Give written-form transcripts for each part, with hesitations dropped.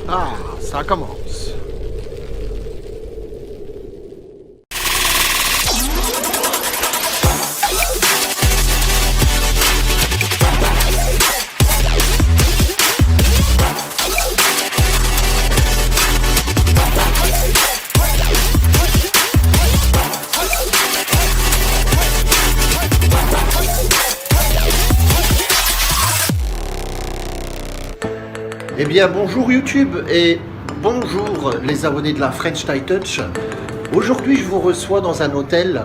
Ah, ça commence. Eh bien bonjour YouTube et bonjour les abonnés de la French Thai Touch. Aujourd'hui je vous reçois dans un hôtel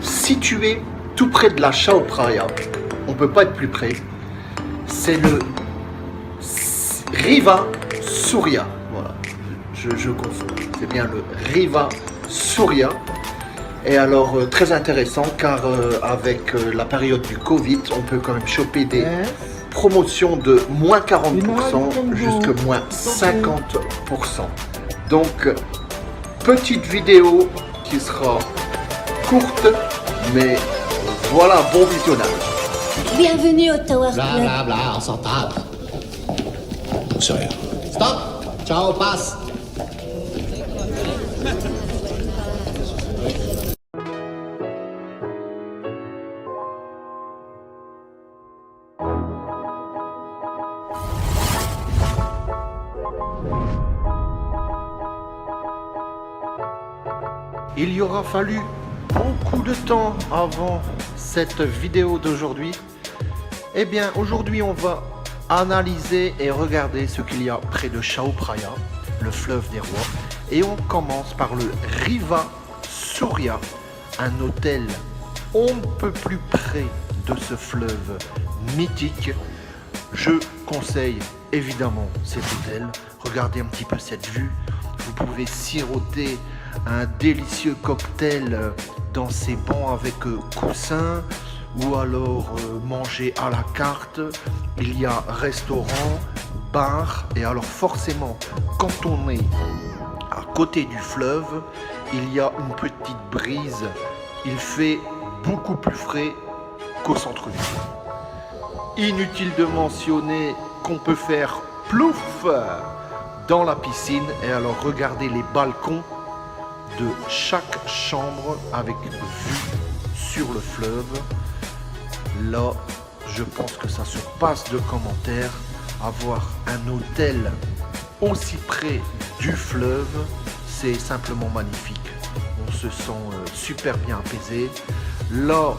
situé tout près de la Chao Phraya. On peut pas être plus près. C'est le Riva Surya. Voilà, je confonds. C'est bien le Riva Surya. Et alors très intéressant car avec la période du Covid, on peut quand même choper des promotion de moins 40% jusqu'à moins 50%. Donc, petite vidéo qui sera courte, mais voilà, bon visionnage. Bienvenue au Tower Bla Club. bla bla, on s'en tape. C'est rien. Stop. Ciao, passe. Il y aura fallu beaucoup de temps avant cette vidéo d'aujourd'hui. Eh bien, aujourd'hui, on va analyser et regarder ce qu'il y a près de Chao Phraya, le fleuve des rois. Et on commence par le Riva Surya, un hôtel on ne peut plus près de ce fleuve mythique. Je conseille évidemment cet hôtel. Regardez un petit peu cette vue. Vous pouvez siroter un délicieux cocktail dans ces bancs avec coussins ou alors manger à la carte. Il y a restaurant, bar et alors forcément quand on est à côté du fleuve, il y a une petite brise. Il fait beaucoup plus frais qu'au centre-ville. Inutile de mentionner qu'on peut faire plouf dans la piscine et alors regardez les balcons de chaque chambre avec vue sur le fleuve. Là, je pense que ça se passe de commentaires. Avoir un hôtel aussi près du fleuve, c'est simplement magnifique. On se sent super bien apaisé. Là,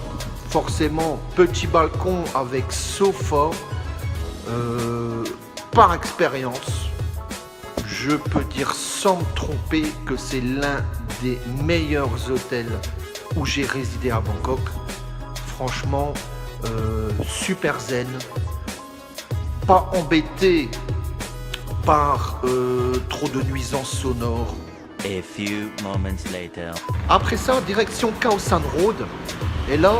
forcément, petit balcon avec sofa. Par expérience, je peux dire sans me tromper que c'est l'un des meilleurs hôtels où j'ai résidé à Bangkok. Franchement, super zen, pas embêté par trop de nuisances sonores. A few moments later. Après ça, direction Khao San Road. Et là,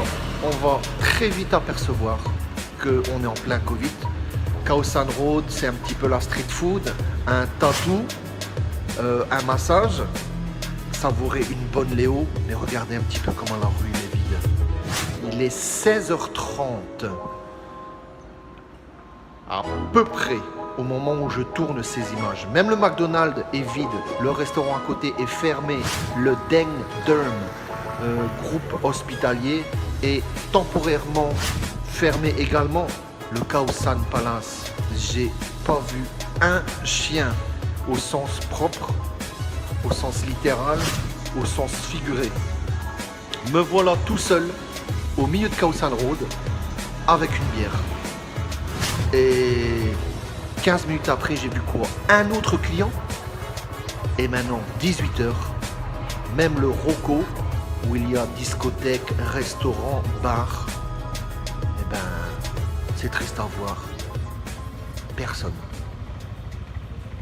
on va très vite apercevoir qu'on est en plein Covid. Khao San Road, c'est un petit peu la street food, un tattoo, un massage, savourer une bonne Léo, mais regardez un petit peu comment la rue est vide. Il est 16h30, à peu près au moment où je tourne ces images. Même le McDonald's est vide, le restaurant à côté est fermé, le Deng Derm, groupe hospitalier, est temporairement fermé également. Le Khao San Palace, j'ai pas vu un chien au sens propre, au sens littéral, au sens figuré. Me voilà tout seul au milieu de Khao San Road avec une bière. Et 15 minutes après, j'ai vu quoi? Un autre client. Et maintenant, 18h, même le Roco, où il y a discothèque, restaurant, bar, eh ben, c'est triste à voir. Personne.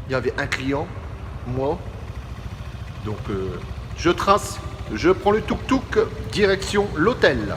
Il y avait un client, moi. Donc, je trace, je prends le tuk-tuk, direction l'hôtel.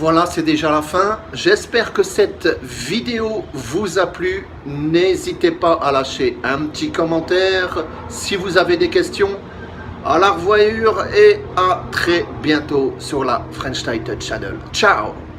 Voilà, c'est déjà la fin. J'espère que cette vidéo vous a plu. N'hésitez pas à lâcher un petit commentaire si vous avez des questions. À la revoyure et à très bientôt sur la French Title Channel. Ciao!